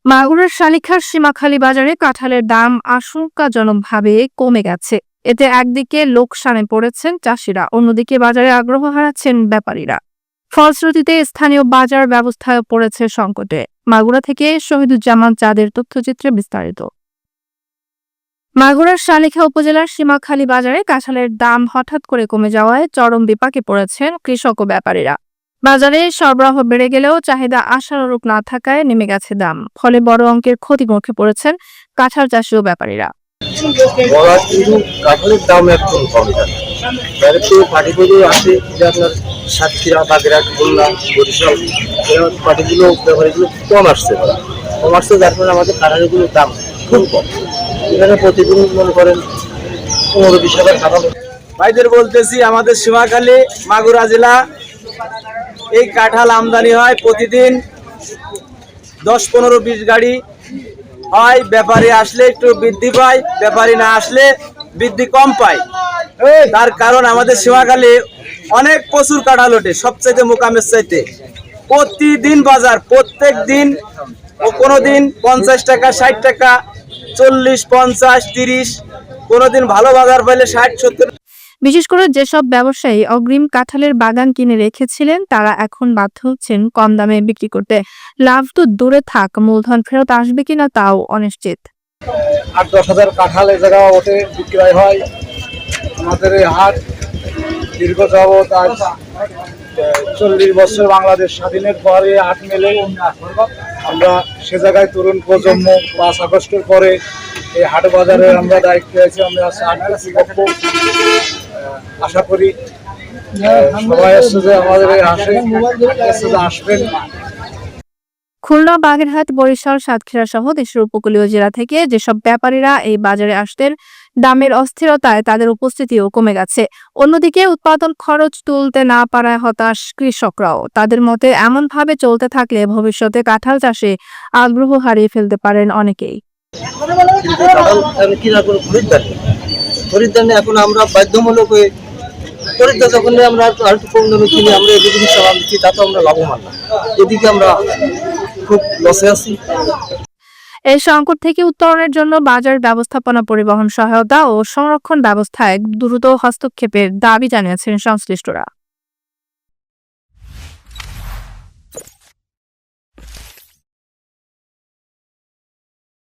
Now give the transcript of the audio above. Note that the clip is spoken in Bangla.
মাগুরার শালিখার সীমাখালী বাজারে কাঁঠালের দাম আশঙ্কাজনকভাবে কমে গেছে। এতে একদিকে লোকসানে পড়েছেন চাষিরা, অন্যদিকে বাজারে আগ্রহ হারাচ্ছেন ব্যাপারীরা। ফলশ্রুতিতে স্থানীয় বাজার ব্যবস্থায় পড়েছে সংকটে। মাগুরা থেকে শহীদুজ্জামান চাঁদের তথ্যচিত্রে বিস্তারিত। মাগুরার শালিখা উপজেলার সীমাখালী বাজারে কাঁঠালের দাম হঠাৎ করে কমে যাওয়ায় চরম বিপাকে পড়েছেন কৃষক ও ব্যাপারীরা। বাজারে সরবরাহ বেড়ে গেলেও চাহিদা আশানুরূপ না থাকায় নেমে গেছে দাম, ফলে বড় অঙ্কের ক্ষতির মুখে পড়েছেন কাঁঠাল চাষি ও ব্যাপারীরা। কাঁঠালের দাম একদম কম থাকে, পাটিগুলো আছে যে আপনার সাতক্ষীরা, বাগেরহাট, খুলনা, বরিশাল পাটিগুলো ব্যাপারীগুলো কম আসছে, যার কারণে আমাদের কাঁঠালগুলোর দাম খুব কম। এখানে প্রতিদিন মনে করেন 15-20 হাজার কাঁঠাল। ভাইদের বলতেছি, আমাদের সীমাখালী মাগুরা জেলা এই কাঁঠাল আমদানি হয় প্রতিদিন 10-15-20 গাড়ি হয়। ব্যাপারী আসলে একটু বৃদ্ধি পায়, ব্যাপারী না আসলে বৃদ্ধি কম পায়। তার কারণ আমাদের সীমাখালী অনেক প্রচুর কাঁঠাল ওঠে, সবচাইতে মোকামের চাইতে। প্রতিদিন বাজার, প্রত্যেক দিন ও কোনো দিন 50 টাকা, 60 টাকা, 40, 50, 30, কোনোদিন ভালো বাজার পাইলে 60-70। বিশেষ করে যেসব ব্যবসায়ী অগ্রিম কাঁঠালের বাগান কিনে রেখেছিলেন, তারা এখন বাধ্য হচ্ছেন কম দামে বিক্রি করতে। লাভ তো দূরে থাক, মূলধন ফেরত আসবে কিনা তাও অনিশ্চিত। 8-10 হাজার কাঁঠাল এ জায়গা ওঠে, বিক্রয় হয়। আমাদের এই হাট দীর্ঘ যাবৎ আজ 40 বছর বাংলাদেশ স্বাধীনের পরে হাট মেলে। আমরা সে জায়গায় তরুণ প্রজন্ম 5 আগস্টের পরে এই হাট বাজারে আমরা দায়িত্ব আছি। আমরা আশা করি সবাই আসছে যে আমাদের এই হাটে আসবেন। খুলনা, বাগেরহাট, বরিশাল, সাতক্ষীরা সহ দেশের উপকূলীয় জেলা থেকে যেসব ব্যাপারীরা এই বাজারে আসতেন, দামের অস্থিরতায় তাদের উপস্থিতিও কমে গেছে। অন্যদিকে উৎপাদন খরচ তুলতে না পারায় হতাশ কৃষকরাও। তাদের মতে এমনভাবে চলতে থাকলে ভবিষ্যতে কাঁঠাল চাষে আগ্রহ হারিয়ে ফেলতে পারেন অনেকেই। খরিদ্দার এখন আমরা বাধ্যমূলক হয়ে খরিদ্দার যখন আমরা আরেকটু কম দামে কিনে আমরা এদিকে চালান দিচ্ছি, তা তো আমরা লাভবান না। এদিকে আমরা খুব লসে আছি। এই সংকট থেকে উত্তরণের জন্য বাজার ব্যবস্থাপনা, পরিবহন সহায়তা ও সংরক্ষণ ব্যবস্থায় দ্রুত হস্তক্ষেপের দাবি জানিয়েছেন সংশ্লিষ্টরা।